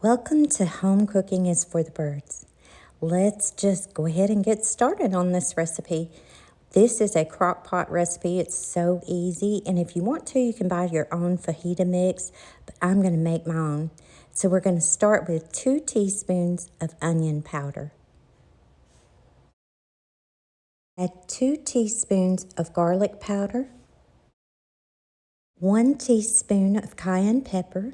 Welcome to Home Cooking is for the Birds. Let's just go ahead and get started on this recipe. This is a crock-pot recipe. It's so easy, and if you want to, you can buy your own fajita mix, but I'm going to make my own. So we're going to start with 2 teaspoons of onion powder. Add 2 teaspoons of garlic powder, 1 teaspoon of cayenne pepper.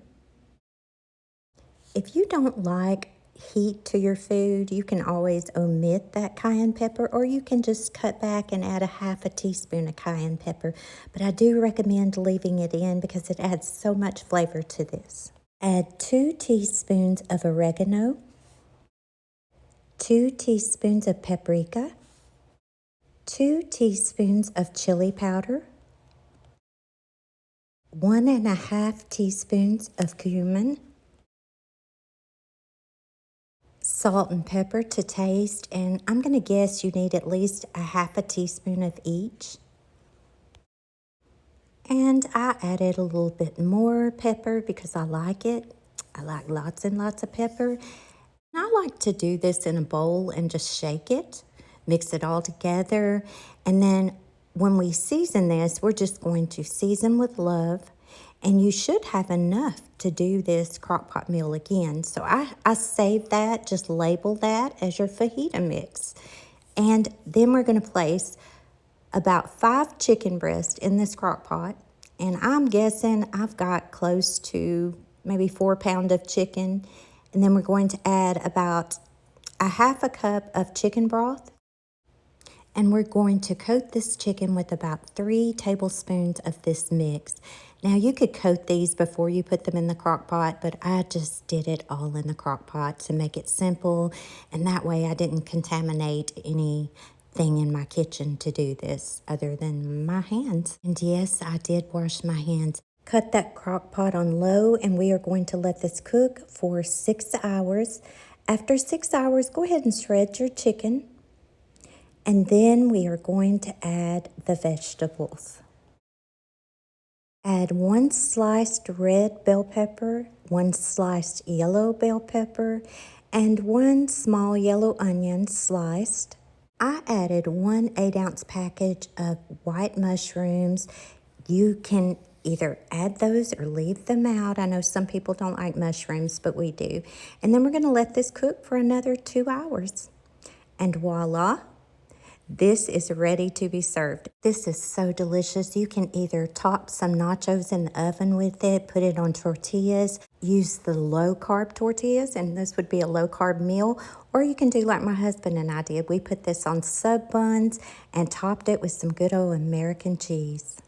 If you don't like heat to your food, you can always omit that cayenne pepper, or you can just cut back and add a half a teaspoon of cayenne pepper. But I do recommend leaving it in because it adds so much flavor to this. Add 2 teaspoons of oregano, 2 teaspoons of paprika, 2 teaspoons of chili powder, 1.5 teaspoons of cumin, salt and pepper to taste, and I'm going to guess you need at least a half a teaspoon of each. And I added a little bit more pepper because I like it. I like lots and lots of pepper. And I like to do this in a bowl and just shake it, mix it all together. And then when we season this, we're just going to season with love. And you should have enough to do this crock-pot meal again. So I saved that, just label that as your fajita mix. And then we're going to place about 5 chicken breasts in this crock-pot. And I'm guessing I've got close to maybe 4 pounds of chicken. And then we're going to add about a half a cup of chicken broth. And we're going to coat this chicken with about 3 tablespoons of this mix. Now, you could coat these before you put them in the crock pot, but I just did it all in the crock pot to make it simple, and that way I didn't contaminate anything in my kitchen to do this other than my hands. And yes, I did wash my hands. Cut that crock pot on low, and we are going to let this cook for 6 hours. After 6 hours, go ahead and shred your chicken. And then we are going to add the vegetables. Add 1 sliced red bell pepper, 1 sliced yellow bell pepper, and 1 small yellow onion sliced. I added 1 8-ounce package of white mushrooms. You can either add those or leave them out. I know some people don't like mushrooms, but we do. And then we're going to let this cook for another 2 hours. And voila! This is ready to be served. This is so delicious. You can either top some nachos in the oven with it, put it on tortillas, use the low-carb tortillas, and this would be a low-carb meal, or you can do like my husband and I did. We put this on sub buns and topped it with some good old American cheese.